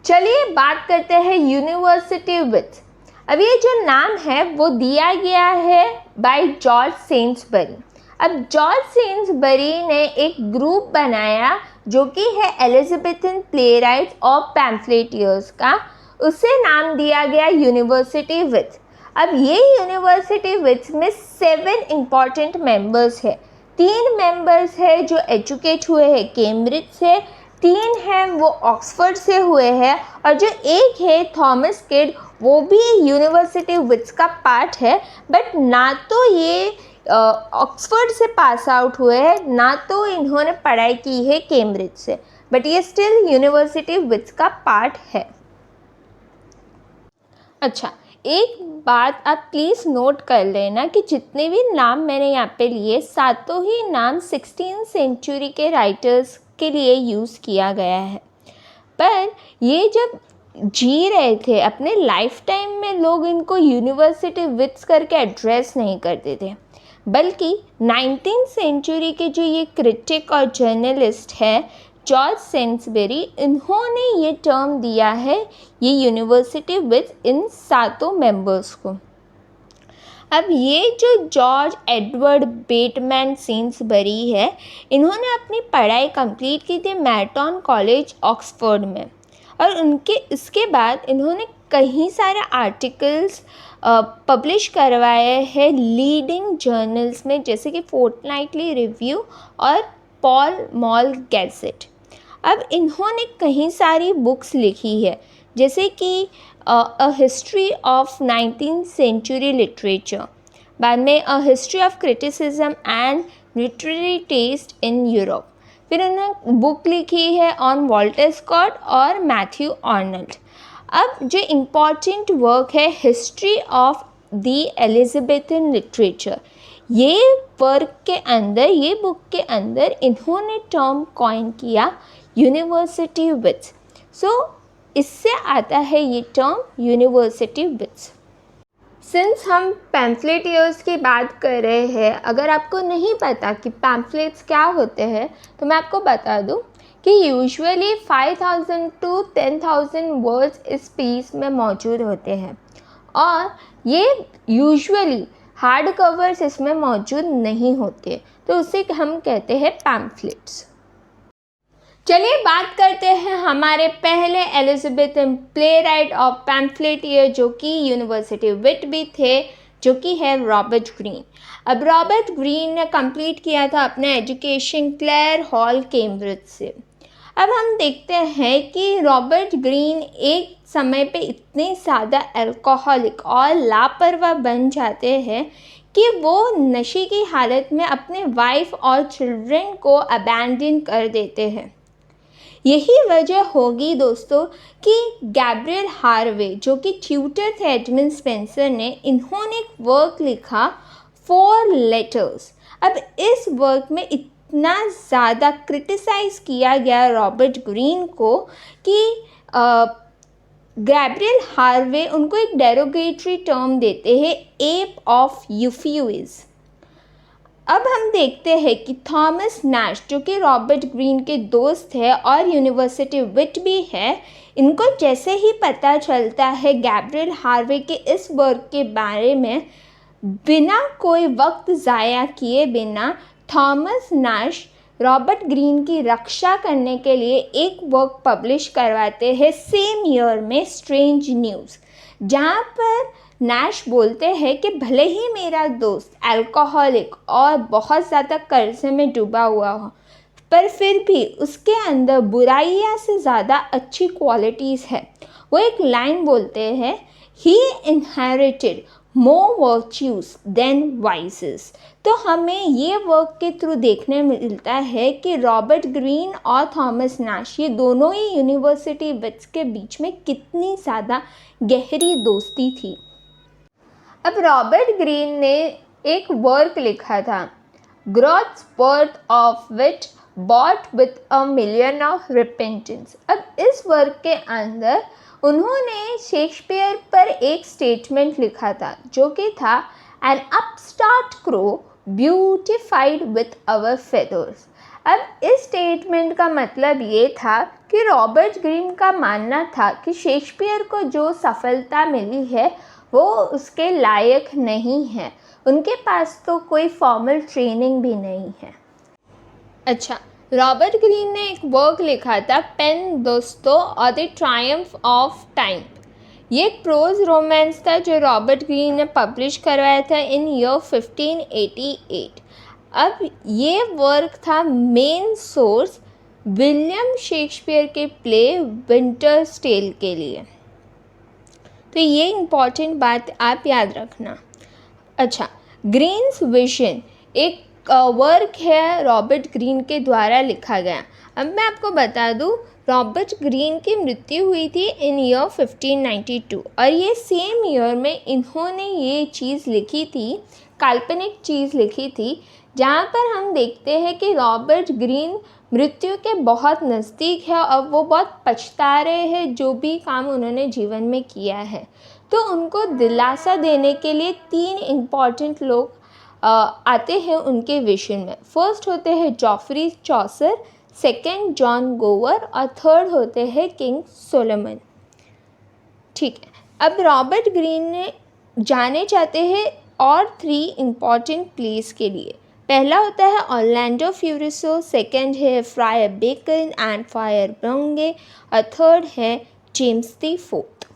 चलिए बात करते हैं यूनिवर्सिटी विथ। अब ये जो नाम है वो दिया गया है बाय जॉर्ज सेन्सबरी। अब जॉर्ज सेन्सबरी ने एक ग्रुप बनाया जो कि है एलिजाबेथन प्लेराइट्स और पैम्फलेटियर्स का, उसे नाम दिया गया यूनिवर्सिटी विथ। अब ये यूनिवर्सिटी विथ में 7 इम्पॉर्टेंट मेंबर्स है। 3 मेंबर्स है जो एजुकेट हुए हैं कैम्ब्रिज से, 3 हैं वो ऑक्सफोर्ड से हुए हैं, और जो एक है थॉमस किड वो भी यूनिवर्सिटी विट्स का पार्ट है, बट ना तो ये ऑक्सफोर्ड से पास आउट हुए हैं ना तो इन्होंने पढ़ाई की है कैम्ब्रिज से, बट ये स्टिल यूनिवर्सिटी विट्स का पार्ट है। अच्छा, एक बात आप प्लीज़ नोट कर लेना कि जितने भी नाम मैंने यहाँ पे लिए सातों ही नाम 16th सेंचुरी के राइटर्स के लिए यूज़ किया गया है। पर ये जब जी रहे थे अपने लाइफ टाइम में लोग इनको यूनिवर्सिटी विट्स करके एड्रेस नहीं करते थे, बल्कि 19th सेंचुरी के जो ये क्रिटिक और जर्नलिस्ट है जॉर्ज सेन्सबरी, इन्होंने ये टर्म दिया है ये यूनिवर्सिटी विथ इन सातों मेंबर्स को। अब ये जो जॉर्ज एडवर्ड बेटमैन सेन्सबरी है, इन्होंने अपनी पढ़ाई कंप्लीट की थी मैरटॉन कॉलेज ऑक्सफोर्ड में, और उनके इसके बाद इन्होंने कई सारे आर्टिकल्स पब्लिश करवाए हैं लीडिंग जर्नल्स में, जैसे कि फोर्टनाइटली रिव्यू और पॉल मॉल गैजेट। अब इन्होंने कई सारी बुक्स लिखी है, जैसे कि a history of 19th century literature, बाद में a history of criticism and literary taste in Europe. फिर उन्होंने बुक लिखी है ऑन वॉल्टर स्कॉट और मैथ्यू आर्नल्ड। अब जो इम्पॉर्टेंट वर्क है history of the Elizabethan literature, ये वर्क के अंदर, ये बुक के अंदर इन्होंने टर्म कॉइन किया यूनिवर्सिटी विट्स। सो इससे आता है ये टर्म यूनिवर्सिटी विट्स। सिंस हम पैम्फलेटियर्स की बात कर रहे हैं, अगर आपको नहीं पता कि पैम्फलेट्स क्या होते हैं तो मैं आपको बता दूं कि यूजुअली 5000 to 10,000 वर्ड्स इस पीस में मौजूद होते हैं, और ये यूजुअली हार्ड कवर्स इसमें मौजूद नहीं होते, तो उसे हम कहते हैं पैम्फलेट्स। चलिए बात करते हैं हमारे पहले एलिजाबेथन प्लेराइट और पैम्फलेटियर जो कि यूनिवर्सिटी विट भी थे, जो कि है रॉबर्ट ग्रीन। अब रॉबर्ट ग्रीन ने कंप्लीट किया था अपना एजुकेशन क्लेयर हॉल कैम्ब्रिज से। अब हम देखते हैं कि रॉबर्ट ग्रीन एक समय पे इतने ज़्यादा अल्कोहलिक और लापरवाह बन जाते हैं कि वो नशे की हालत में अपने वाइफ और चिल्ड्रन को अबैंडन कर देते हैं। यही वजह होगी दोस्तों कि गैब्रियल हार्वे जो कि ट्यूटर थे एडमंड स्पेंसर ने, इन्होंने एक वर्क लिखा 4 लेटर्स। अब इस वर्क में इतना ज़्यादा क्रिटिसाइज़ किया गया रॉबर्ट ग्रीन को कि गैब्रियल हार्वे उनको एक डेरोगेटरी टर्म देते हैं, एप ऑफ यूफ्यूज। अब हम देखते हैं कि थॉमस नैश जो कि रॉबर्ट ग्रीन के दोस्त है और यूनिवर्सिटी विट भी है, इनको जैसे ही पता चलता है गैब्रियल हार्वे के इस वर्क के बारे में, बिना कोई वक्त ज़ाया किए बिना थॉमस नैश रॉबर्ट ग्रीन की रक्षा करने के लिए एक वर्क पब्लिश करवाते हैं सेम ईयर में, स्ट्रेंज न्यूज़, जहाँ पर नैश बोलते हैं कि भले ही मेरा दोस्त अल्कोहलिक और बहुत ज़्यादा कर्जे में डूबा हुआ हो, पर फिर भी उसके अंदर बुराइयाँ से ज़्यादा अच्छी क्वालिटीज़ है। वो एक लाइन बोलते हैं, ही इनहेरिटेड मोर वर्च्यूज़ देन वाइसेस। तो हमें ये वर्क के थ्रू देखने मिलता है कि रॉबर्ट ग्रीन और थॉमस नैश ये दोनों ही यूनिवर्सिटी विट्स के बीच में कितनी ज़्यादा गहरी दोस्ती थी। अब रॉबर्ट ग्रीन ने एक वर्क लिखा था, groatsworth of wit bought with a million of repentance. अब इस वर्क के अंदर उन्होंने शेक्सपियर पर एक स्टेटमेंट लिखा था जो कि था, an upstart crow beautified with our feathers. अब इस स्टेटमेंट का मतलब ये था कि रॉबर्ट ग्रीन का मानना था कि शेक्सपियर को जो सफलता मिली है वो उसके लायक नहीं है, उनके पास तो कोई फॉर्मल ट्रेनिंग भी नहीं है। अच्छा, रॉबर्ट ग्रीन ने एक वर्क लिखा था पेन दोस्तों और द ट्रायम्फ ऑफ टाइम। ये एक प्रोज रोमांस था जो रॉबर्ट ग्रीन ने पब्लिश करवाया था इन ईयर 1588। अब ये वर्क था मेन सोर्स विलियम शेक्सपियर के प्ले विंटर्स टेल के लिए। तो ये इम्पॉर्टेंट बात आप याद रखना। अच्छा, ग्रीन्स विजन एक वर्क है रॉबर्ट ग्रीन के द्वारा लिखा गया। अब मैं आपको बता दूं, रॉबर्ट ग्रीन की मृत्यु हुई थी इन ईयर 1592 और ये सेम ईयर में इन्होंने ये चीज़ लिखी थी, काल्पनिक चीज़ लिखी थी, जहाँ पर हम देखते हैं कि रॉबर्ट ग्रीन मृत्यु के बहुत नज़दीक है और वो बहुत पछता रहे हैं जो भी काम उन्होंने जीवन में किया है। तो उनको दिलासा देने के लिए 3 इम्पॉर्टेंट लोग आते हैं उनके विजन में। फर्स्ट होते हैं जॉफ्री चॉसर, सेकंड जॉन गोवर और थर्ड होते हैं किंग सोलोमन। ठीक है, अब रॉबर्ट ग्रीन ने जाने जाते हैं और 3 इम्पॉर्टेंट प्लेस के लिए। पहला होता है ऑरलैंडो फ्यूरिसो, सेकंड है फ्रायर बेकन एंड फायर ब्रंगे और थर्ड है जेम्स द फोर्थ।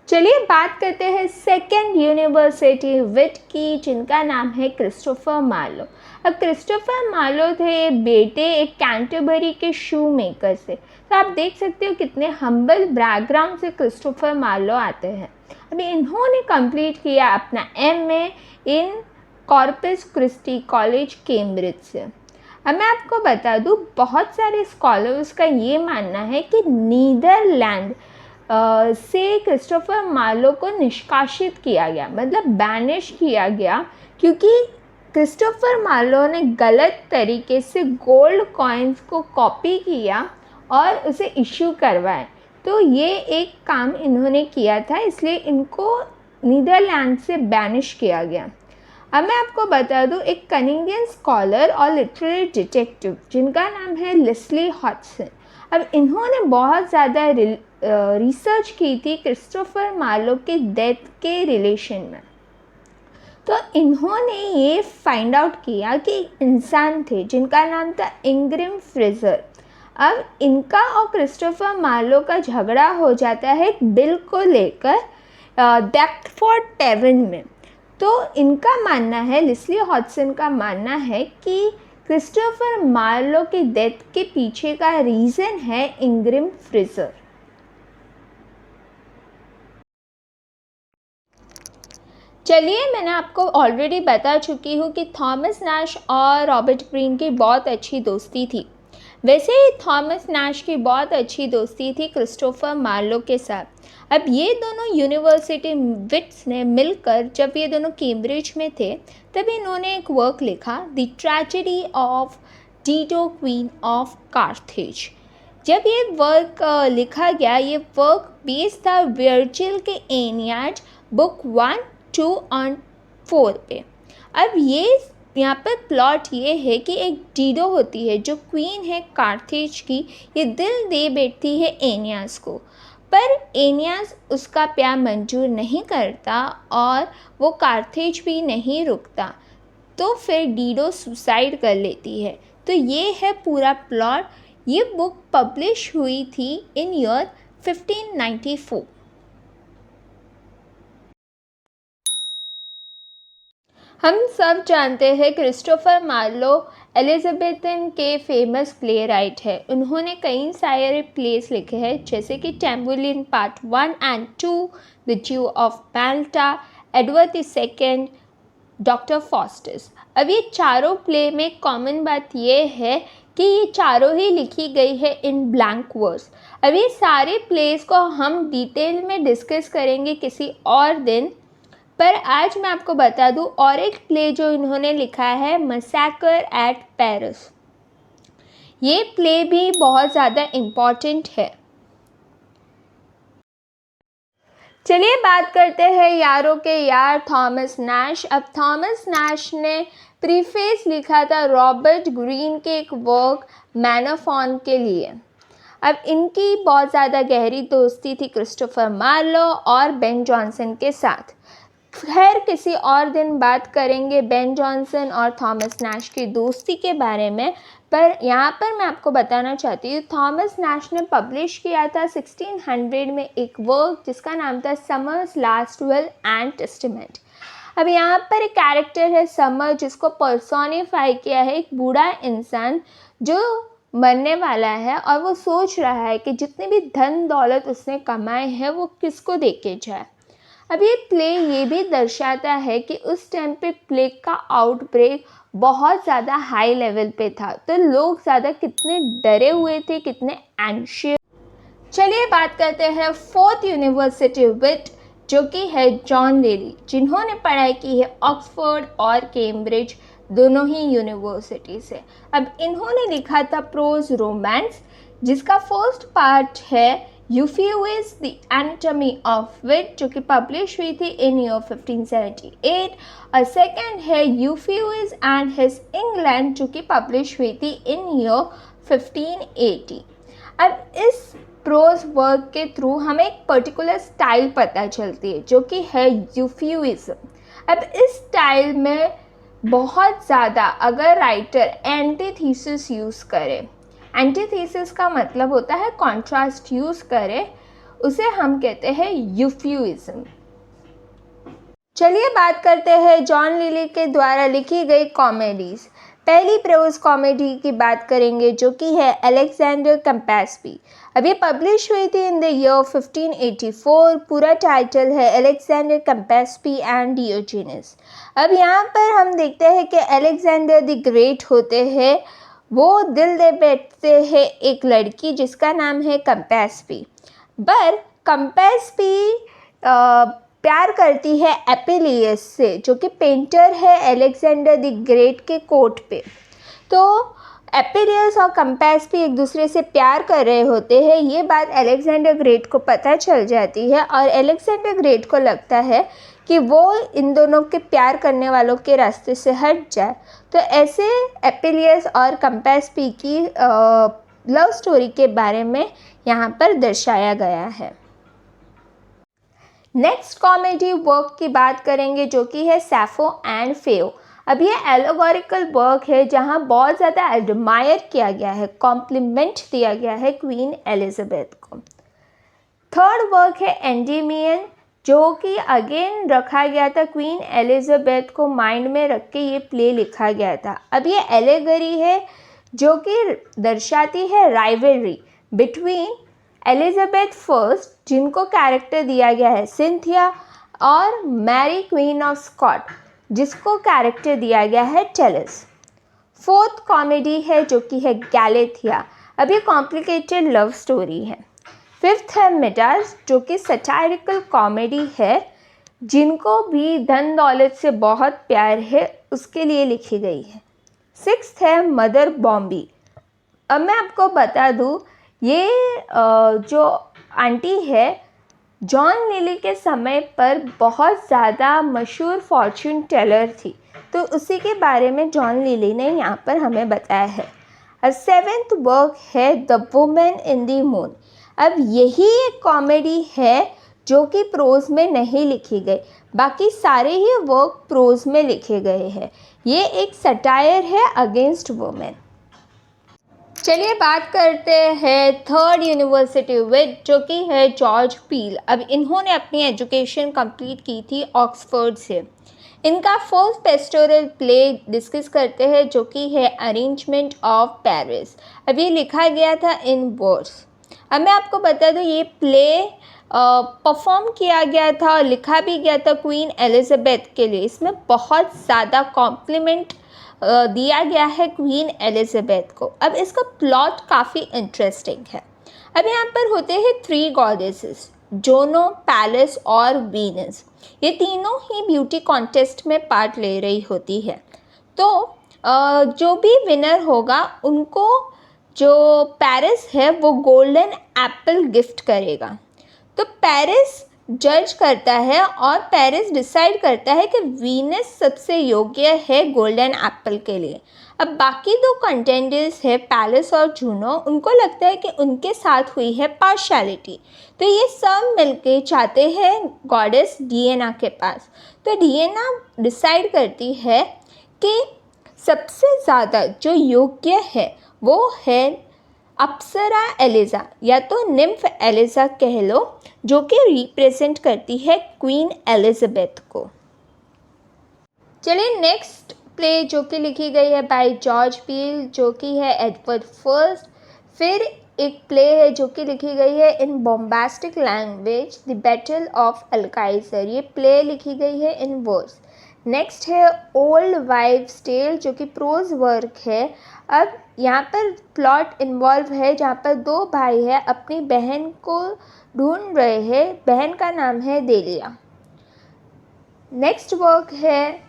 चलिए बात करते हैं सेकेंड यूनिवर्सिटी विट की, जिनका नाम है क्रिस्टोफर मार्लो। अब क्रिस्टोफर मार्लो थे बेटे एक कैंटरबरी के शू मेकर से। तो आप देख सकते हो कितने हम्बल बैकग्राउंड से क्रिस्टोफर मार्लो आते हैं। अभी इन्होंने कंप्लीट किया अपना MA इन कॉर्पस क्रिस्टी कॉलेज कैम्ब्रिज से। अब मैं आपको बता दूं, बहुत सारे स्कॉलर्स का ये मानना है कि नीदरलैंड से क्रिस्टोफर मार्लो को निष्कासित किया गया, मतलब बैनिश किया गया, क्योंकि क्रिस्टोफर मार्लो ने गलत तरीके से गोल्ड कॉइन्स को कॉपी किया और उसे इशू करवाया। तो ये एक काम इन्होंने किया था, इसलिए इनको नीदरलैंड से बैनिश किया गया। अब मैं आपको बता दूं, एक कैनेडियन स्कॉलर और लिटरेरी डिटेक्टिव जिनका नाम है लेस्ली हॉडसन। अब इन्होंने बहुत ज़्यादा रिसर्च की थी क्रिस्टोफर मार्लो के डेथ के रिलेशन में। तो इन्होंने ये फाइंड आउट किया कि इंसान थे जिनका नाम था इंग्रिम फ्रेजर। अब इनका और क्रिस्टोफर मार्लो का झगड़ा हो जाता है एक बिल को लेकर डेक्टफोर्ड टेवन में। तो इनका मानना है, लेस्ली हॉडसन का मानना है कि क्रिस्टोफर मार्लो के डेथ के पीछे का रीज़न है इंग्रिम फ्रेजर। चलिए, मैंने आपको ऑलरेडी बता चुकी हूँ कि थॉमस नैश और रॉबर्ट ग्रीन की बहुत अच्छी दोस्ती थी। वैसे ही थॉमस नैश की बहुत अच्छी दोस्ती थी क्रिस्टोफर मार्लो के साथ। अब ये दोनों यूनिवर्सिटी विट्स ने मिलकर, जब ये दोनों कैम्ब्रिज में थे, तब इन्होंने एक वर्क लिखा, the tragedy of Dido queen of Carthage. जब ये वर्क लिखा गया, ये वर्क बेस्ड था वर्जिल के एनियाड बुक 1, 2 और 4 पे। अब ये यहाँ पर प्लॉट ये है कि एक डीडो होती है जो क्वीन है कार्थेज की, ये दिल दे बैठती है एनियास को, पर एनियास उसका प्यार मंजूर नहीं करता और वो कार्थेज भी नहीं रुकता। तो फिर डीडो सुसाइड कर लेती है। तो ये है पूरा प्लॉट। ये बुक पब्लिश हुई थी इन ईयर 1594। हम सब जानते हैं क्रिस्टोफर मार्लो एलिजाबेथन के फेमस प्ले राइट है। उन्होंने कई सारे प्लेस लिखे हैं, जैसे कि टेम्बुलिन पार्ट 1 एंड 2, द ज्यू of Malta, Edward II, doctor Faustus. अब ये चारों प्ले में कॉमन बात ये है कि ये चारों ही लिखी गई है इन ब्लैंक वर्स। अब ये सारे प्लेस को हम डिटेल में डिस्कस करेंगे किसी और दिन, पर आज मैं आपको बता दूं और एक प्ले जो इन्होंने लिखा है, मैसेकर एट पेरिस। ये प्ले भी बहुत ज़्यादा इम्पॉर्टेंट है। चलिए बात करते हैं यारों के यार थॉमस नैश। अब थॉमस नैश ने प्रीफेस लिखा था रॉबर्ट ग्रीन के एक वर्क मैनाफॉन के लिए। अब इनकी बहुत ज़्यादा गहरी दोस्ती थी क्रिस्टोफर मार्लो और बेन जॉनसन के साथ। खैर किसी और दिन बात करेंगे बेन जॉनसन और थॉमस नैश की दोस्ती के बारे में, पर यहाँ पर मैं आपको बताना चाहती हूँ थॉमस नैश ने पब्लिश किया था 1600 में एक वर्क जिसका नाम था summers last will and testament. अब यहाँ पर एक कैरेक्टर है समर जिसको पर्सोनिफाई किया है एक बूढ़ा इंसान जो मरने वाला है और वो सोच रहा है कि जितनी भी धन दौलत उसने कमाए हैं वो किसको दे के जाए। अब ये प्ले ये भी दर्शाता है कि उस टाइम पे प्लेग का आउटब्रेक बहुत ज़्यादा हाई लेवल पे था, तो लोग ज़्यादा कितने डरे हुए थे, कितने एंशियस। चलिए बात करते हैं फोर्थ यूनिवर्सिटी विट जो कि है जॉन लिली, जिन्होंने पढ़ाई की है ऑक्सफोर्ड और कैम्ब्रिज दोनों ही यूनिवर्सिटी से। अब इन्होंने लिखा था प्रोज रोमांस जिसका फर्स्ट पार्ट है यूफियोइज द एनाटॉमी ऑफ विट जो कि पब्लिश हुई थी इन ईयर 1578 और सेकंड है यूफियोइज एंड हिज इंग्लैंड जो कि पब्लिश हुई थी इन ईयर 1580। अब इस प्रोज वर्क के थ्रू हमें एक पर्टिकुलर स्टाइल पता चलती है जो कि है यूफियोइज्म। अब इस स्टाइल में बहुत ज़्यादा अगर राइटर एंटीथीसिस यूज़ करे, एंटीथीसिस का मतलब होता है कॉन्ट्रास्ट यूज़ करे, उसे हम कहते हैं यूफियोइज्म। चलिए बात करते हैं जॉन लिली के द्वारा लिखी गई कॉमेडीज़। पहली प्रोज कॉमेडी की बात करेंगे जो कि है अलेक्जेंडर कैम्पैस्पी। अब ये पब्लिश हुई थी इन द ईयर 1584। पूरा टाइटल है अलेक्जेंडर कैम्पैस्पी एंड डियोजेनस। अब यहाँ पर हम देखते हैं कि अलेक्जेंडर द ग्रेट होते हैं, वो दिल दे बैठते हैं एक लड़की जिसका नाम है कैम्पैस्पी, पर कैम्पैस्पी प्यार करती है एपिलियस से जो कि पेंटर है अलेक्जेंडर द ग्रेट के कोर्ट पे। तो एपिलियस और कैम्पैस्पी एक दूसरे से प्यार कर रहे होते हैं, ये बात अलेक्जेंडर ग्रेट को पता चल जाती है और अलेक्जेंडर ग्रेट को लगता है कि वो इन दोनों के प्यार करने वालों के रास्ते से हट जाए। तो ऐसे एपिलियस और कैम्पैस्पी की लव स्टोरी के बारे में यहाँ पर दर्शाया गया है। नेक्स्ट कॉमेडी वर्क की बात करेंगे जो कि है सैफो एंड फेओ। अब ये एलोगोरिकल वर्क है जहाँ बहुत ज़्यादा एडमायर किया गया है, कॉम्प्लीमेंट दिया गया है क्वीन एलिजाबेथ को। थर्ड वर्क है एंडीमियन जो कि अगेन रखा गया था क्वीन एलिजाबेथ को माइंड में रख के ये प्ले लिखा गया था। अब ये एलेगरी है जो कि दर्शाती है राइवलरी बिटवीन एलिजाबेथ फर्स्ट जिनको कैरेक्टर दिया गया है सिंथिया और मैरी क्वीन ऑफ स्कॉट जिसको कैरेक्टर दिया गया है टेलिस। फोर्थ कॉमेडी है जो कि है गैलेथिया। अब ये कॉम्प्लिकेटेड लव स्टोरी है। फिफ्थ है मिडास जो कि सटायरिकल कॉमेडी है, जिनको भी धन दौलत से बहुत प्यार है उसके लिए लिखी गई है। सिक्स्थ है मदर बॉम्बी। अब मैं आपको बता दूँ ये जो आंटी है जॉन लिली के समय पर बहुत ज़्यादा मशहूर फॉर्च्यून टेलर थी, तो उसी के बारे में जॉन लिली ने यहाँ पर हमें बताया है। सेवेंथ वर्क है the women in the moon. अब यही एक कॉमेडी है जो कि प्रोज में नहीं लिखी गई, बाकी सारे ही वर्क प्रोज में लिखे गए हैं। ये एक सटायर है अगेंस्ट वुमेन। चलिए बात करते हैं थर्ड यूनिवर्सिटी विट जो कि है जॉर्ज पील। अब इन्होंने अपनी एजुकेशन कंप्लीट की थी ऑक्सफोर्ड से। इनका फर्स्ट पेस्टोरल प्ले डिस्कस करते हैं जो कि है अरेंजमेंट ऑफ पेरिस। अब ये लिखा गया था इन वर्ड्स। अब मैं आपको बता दूँ ये प्ले परफॉर्म किया गया था और लिखा भी गया था क्वीन एलिजाबेथ के लिए। इसमें बहुत ज़्यादा कॉम्प्लीमेंट दिया गया है क्वीन एलिजाबेथ को। अब इसका प्लॉट काफ़ी इंटरेस्टिंग है। अब यहाँ पर होते हैं 3 गॉडेसेस जोनो, पैलेस और वीनस। ये तीनों ही ब्यूटी कॉन्टेस्ट में पार्ट ले रही होती है। तो जो भी विनर होगा उनको जो पैरिस है वो गोल्डन एप्पल गिफ्ट करेगा। तो पैरिस जज करता है और पेरिस डिसाइड करता है कि वीनस सबसे योग्य है गोल्डन एप्पल के लिए। अब बाकी दो कंटेंडर्स है पैलेस और जूनो, उनको लगता है कि उनके साथ हुई है पार्शियलिटी, तो ये सब मिलके चाहते हैं गॉडेस डिएना के पास। तो डिएना डिसाइड करती है कि सबसे ज़्यादा जो योग्य है वो है अप्सरा एलिज़ा, या तो निम्फ एलिज़ा कह लो, जो कि रिप्रेजेंट करती है क्वीन एलिज़ाबेथ को। चलिए नेक्स्ट प्ले जो कि लिखी गई है बाय जॉर्ज पील, जो कि है एडवर्ड फर्स्ट। फिर एक प्ले है जो कि लिखी गई है in bombastic language, the battle of Alcazar. ये प्ले लिखी गई है इन वर्स। नेक्स्ट है ओल्ड वाइव्स टेल, जो कि प्रोज वर्क है। अब यहाँ पर प्लॉट इन्वॉल्व है जहाँ पर दो भाई है अपनी बहन को ढूंढ रहे हैं, बहन का नाम है देलिया। नेक्स्ट वर्क है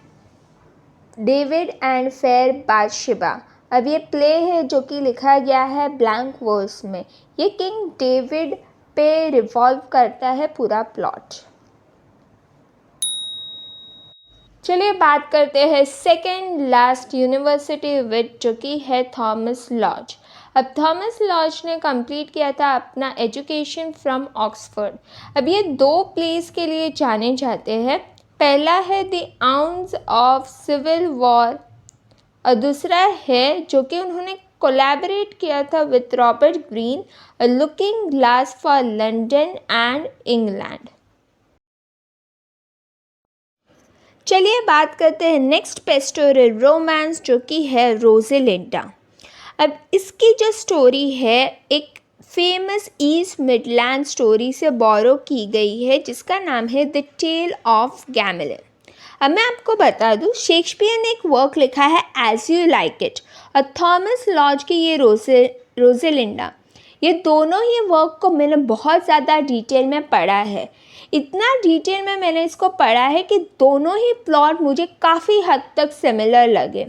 डेविड एंड फेयर बाथशेबा। अब ये प्ले है जो कि लिखा गया है ब्लैंक वर्स में। ये किंग डेविड पे रिवॉल्व करता है पूरा प्लॉट। चलिए बात करते हैं सेकेंड लास्ट यूनिवर्सिटी विट, जो कि है थॉमस लॉज। अब थॉमस लॉज ने कंप्लीट किया था अपना एजुकेशन फ्रॉम ऑक्सफोर्ड। अब ये दो प्लेस के लिए जाने जाते हैं। पहला है the wounds of civil war और दूसरा है जो कि उन्होंने कोलैबोरेट किया था with Robert Greene, a looking glass for London and England. चलिए बात करते हैं नेक्स्ट पेस्टोरल रोमांस, जो कि है रोज़ेलिंडा। अब इसकी जो स्टोरी है एक फेमस ईस्ट मिडलैंड स्टोरी से बोरो की गई है, जिसका नाम है द टेल ऑफ गैमलिन। अब मैं आपको बता दूं, शेक्सपियर ने एक वर्क लिखा है एज यू लाइक इट, और थॉमस लॉज की ये रोज़ेलिंडा, ये दोनों ही वर्क को मैंने बहुत ज़्यादा डिटेल में पढ़ा है। इतना डिटेल में मैंने इसको पढ़ा है कि दोनों ही प्लॉट मुझे काफ़ी हद तक सिमिलर लगे।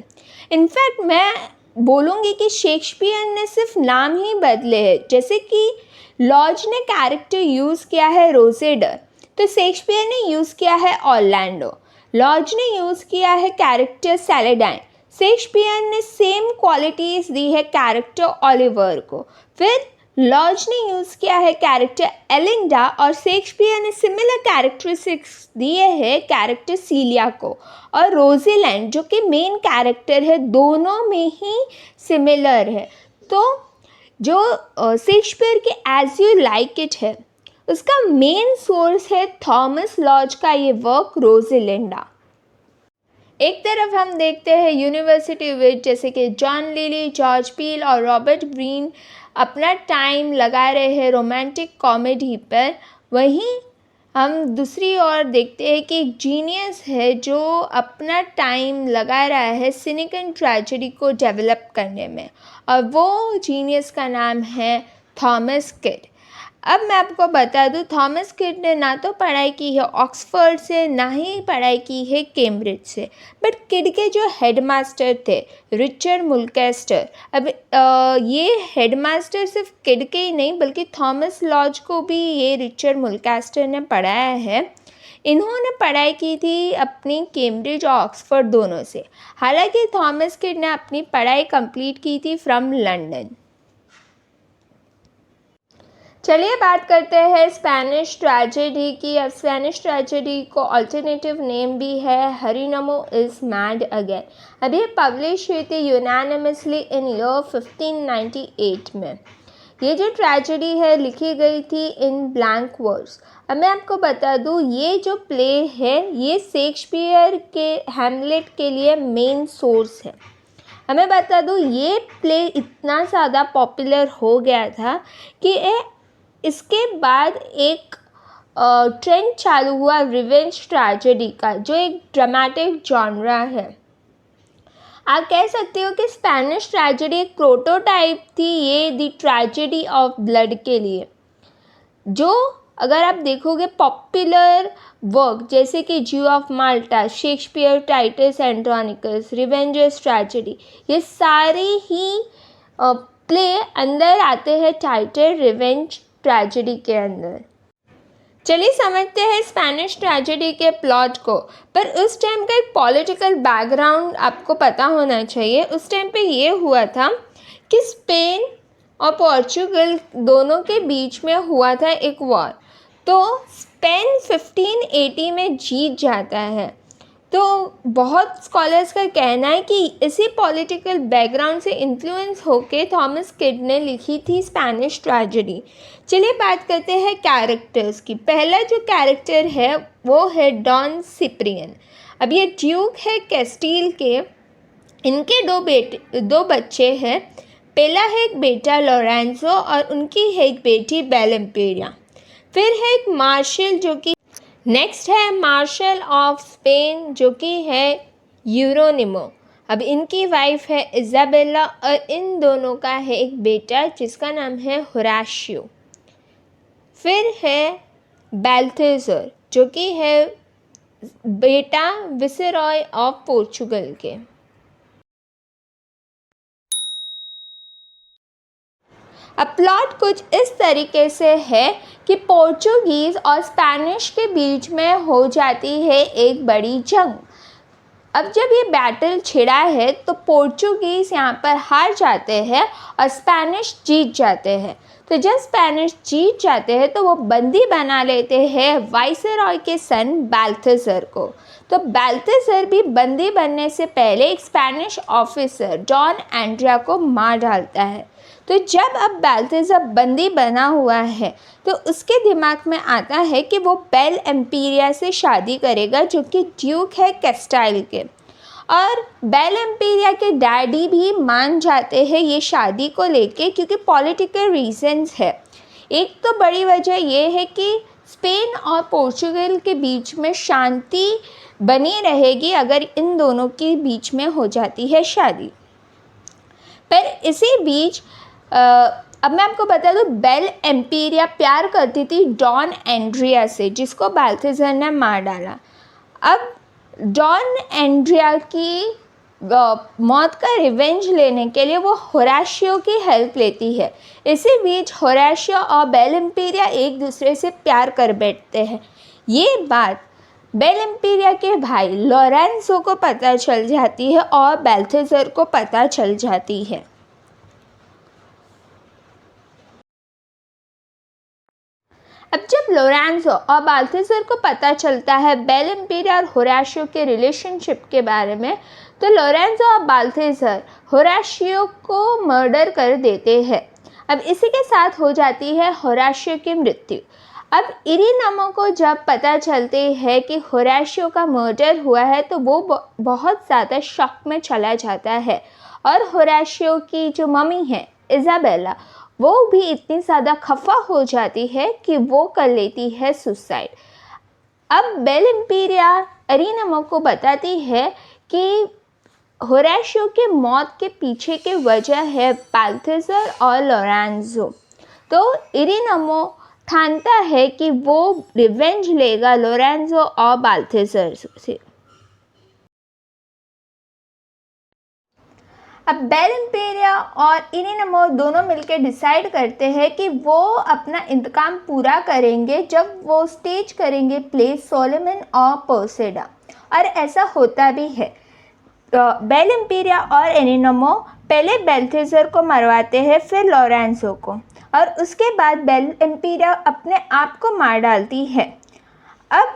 इनफैक्ट मैं बोलूँगी कि शेक्सपियर ने सिर्फ नाम ही बदले हैं, जैसे कि लॉज ने कैरेक्टर यूज़ किया है रोसेडर, तो शेक्सपियर ने यूज़ किया है ऑर्लैंडो। लॉज ने यूज़ किया है कैरेक्टर सैलेडाइन, शेक्सपियर ने सेम क्वालिटीज़ दी है कैरेक्टर ओलिवर को। फिर लॉज ने यूज़ किया है कैरेक्टर एलिंडा, और शेक्सपियर ने सिमिलर कैरेक्टरिस्टिक्स दिए हैं कैरेक्टर सीलिया को। और रोज़ेलैंड जो कि मेन कैरेक्टर है, दोनों में ही सिमिलर है। तो जो शेक्सपियर के एज यू लाइक इट है, उसका मेन सोर्स है थॉमस लॉज का ये वर्क रोज़ेलिंडा। एक तरफ हम देखते हैं यूनिवर्सिटी विट, जैसे कि जॉन लिली, जॉर्ज पील और रॉबर्ट ग्रीन अपना टाइम लगा रहे हैं रोमांटिक कॉमेडी पर। वहीं हम दूसरी ओर देखते हैं कि एक जीनियस है जो अपना टाइम लगा रहा है सिनिकल ट्रेजेडी को डेवलप करने में, और वो जीनियस का नाम है थॉमस किड। अब मैं आपको बता दूं, थॉमस किड ने ना तो पढ़ाई की है ऑक्सफोर्ड से, ना ही पढ़ाई की है कैम्ब्रिज से, बट किड के जो हेडमास्टर थे रिचर्ड मुलकेस्टर, अब ये हेडमास्टर सिर्फ किड के ही नहीं बल्कि थॉमस लॉज को भी ये रिचर्ड मुलकेस्टर ने पढ़ाया है। इन्होंने पढ़ाई की थी अपनी कैम्ब्रिज और ऑक्सफोर्ड दोनों से। हालांकि थॉमस किड ने अपनी पढ़ाई कंप्लीट की थी फ्रॉम लंदन। चलिए बात करते हैं स्पेनिश ट्रेजेडी की। अब स्पेनिश ट्रेजेडी को अल्टरनेटिव नेम भी है हरिनमो इज़ मैड अगेन। अब ये पब्लिश हुई थी यूनानिमसली इन ईयर 1598 में। ये जो ट्रेजेडी है लिखी गई थी इन ब्लैंक वर्स। अब मैं आपको बता दूँ, ये जो प्ले है ये शेक्सपियर के हैमलेट के लिए मेन सोर्स है। हमें बता दूँ, ये प्ले इतना ज़्यादा पॉपुलर हो गया था कि इसके बाद एक ट्रेंड चालू हुआ रिवेंज ट्रेजेडी का, जो एक ड्रामेटिक जॉनरा है। आप कह सकते हो कि स्पेनिश ट्रेजेडी एक प्रोटोटाइप थी ये द ट्रेजेडी ऑफ ब्लड के लिए, जो अगर आप देखोगे पॉपुलर वर्क जैसे कि Jew of Malta, Shakespeare, Titus Andronicus, revengers tragedy, ये सारे ही प्ले अंदर आते हैं टाइटल रिवेंज ट्रेजेडी के अंदर। चलिए समझते हैं स्पेनिश ट्रेजेडी के प्लॉट को। पर उस टाइम का एक पॉलिटिकल बैकग्राउंड आपको पता होना चाहिए। उस टाइम पे ये हुआ था कि स्पेन और पोर्चुगल दोनों के बीच में हुआ था एक वॉर। तो स्पेन 1580 में जीत जाता है। तो बहुत स्कॉलर्स का कहना है कि इसी पॉलिटिकल बैकग्राउंड से इन्फ्लुएंस होके थॉमस किड ने लिखी थी स्पेनिश ट्रेजेडी। चलिए बात करते हैं कैरेक्टर्स की। पहला जो कैरेक्टर है वो है डॉन सिप्रियन। अब ये ड्यूक है कैस्टील के। इनके दो बच्चे हैं। पहला है एक बेटा लॉरेंजो और उनकी है एक बेटी बेलेम्पेरिया। फिर है एक मार्शल जो कि नेक्स्ट है मार्शल ऑफ स्पेन जो कि है यूरोनिमो। अब इनकी वाइफ है इज़ाबेला और इन दोनों का है एक बेटा जिसका नाम है होराशियो। फिर है बाल्थेजर जो कि है बेटा विसेरॉय ऑफ पोर्चुगल के। अब प्लॉट कुछ इस तरीके से है कि पोर्चुगीज़ और स्पेनिश के बीच में हो जाती है एक बड़ी जंग। अब जब ये बैटल छिड़ा है तो पोर्चुगीज़ यहाँ पर हार जाते हैं और स्पेनिश जीत जाते हैं। तो जब स्पेनिश जीत जाते हैं तो वो बंदी बना लेते हैं वाइसरॉय के सन बाल्थेजर को। तो बाल्थेजर भी बंदी बनने से पहले एक स्पेनिश ऑफिसर डॉन एंड्रिया को मार डालता है। तो जब अब बाल्थेजर बंदी बना हुआ है तो उसके दिमाग में आता है कि वो बेल एम्पीरिया से शादी करेगा जो कि ड्यूक है कैस्टाइल के। और बेल एम्पीरिया के डैडी भी मान जाते हैं ये शादी को लेके क्योंकि पॉलिटिकल रीजंस है। एक तो बड़ी वजह ये है कि स्पेन और पोर्चुगल के बीच में शांति बनी रहेगी अगर इन दोनों के बीच में हो जाती है शादी। पर इसी बीच अब मैं आपको बता दूँ बेल एम्पीरिया प्यार करती थी डॉन एंड्रिया से जिसको बाल्थेजर ने मार डाला। अब डॉन एंड्रिया की मौत का रिवेंज लेने के लिए वो होराशियो की हेल्प लेती है। इसी बीच होराशियो और बेल एम्पीरिया एक दूसरे से प्यार कर बैठते हैं। ये बात बेल एम्पीरिया के भाई लॉरेंसो को पता चल जाती है और बाल्थेजर को पता चल जाती है। अब जब लोरेंजो और बाल्थेजर को पता चलता है बेल एम्पीरिया और होराशियो के रिलेशनशिप के बारे में तो लोरेंजो और बाल्थेजर होराशियो को मर्डर कर देते हैं। अब इसी के साथ हो जाती है होराशियो की मृत्यु। अब इरीनामो को जब पता चलते है कि होराशियो का मर्डर हुआ है तो वो बहुत ज़्यादा शॉक में चला जाता है और होराशियो की जो मम्मी है इज़ाबेला वो भी इतनी ज़्यादा खफा हो जाती है कि वो कर लेती है सुसाइड। अब बेल एम्पीरिया इरीनामो को बताती है कि होराशियो के मौत के पीछे की वजह है बाल्थेजर और लोरेंजो। तो इरीनामो ठानता है कि वो रिवेंज लेगा लोरेंजो और बाल्थेजर से। अब बेल एम्पीरिया और इरीनामो दोनों मिलकर डिसाइड करते हैं कि वो अपना इंतकाम पूरा करेंगे जब वो स्टेज करेंगे प्ले सोलोमन और पर्सेडा। और ऐसा होता भी है। बेल एम्पीरिया और इरीनामो पहले बाल्थेजर को मरवाते हैं फिर लोरेंजो को और उसके बाद बेल एम्पीरिया अपने आप को मार डालती है। अब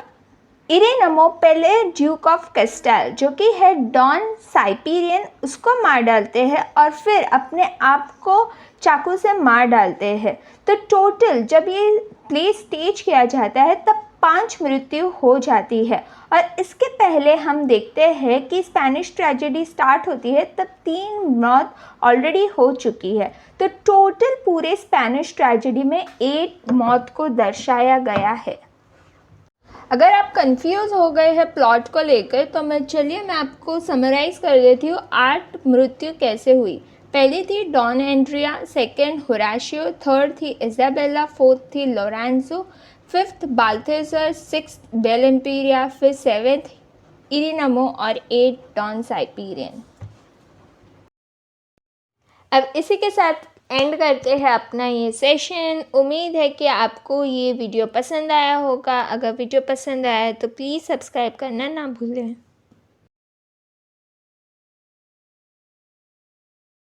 इरीनामो पहले ड्यूक ऑफ कैस्टाइल जो कि है डॉन साइपीरियन उसको मार डालते हैं और फिर अपने आप को चाकू से मार डालते हैं। तो टोटल जब ये प्ले स्टेज किया जाता है तब 5 मृत्यु हो जाती है। और इसके पहले हम देखते हैं कि स्पेनिश ट्रेजेडी स्टार्ट होती है तब 3 मौत ऑलरेडी हो चुकी है। तो टोटल पूरे स्पेनिश ट्रेजेडी में 8 मौत को दर्शाया गया है। अगर आप कंफ्यूज हो गए हैं प्लॉट को लेकर तो मैं आपको समराइज़ कर देती हूँ 8 मृत्यु कैसे हुई। पहली थी Don Andrea, second Horatio, third थी इज़ाबेला, फोर्थ थी Lorenzo, fifth Balthazar, sixth Bel Imperia, फिर सेवेंथ इरीनामो और 8 डॉन साइपीरियन। अब इसी के साथ एंड करते हैं अपना ये सेशन। उम्मीद है कि आपको ये वीडियो पसंद आया होगा। अगर वीडियो पसंद आया है तो प्लीज़ सब्सक्राइब करना ना भूलें।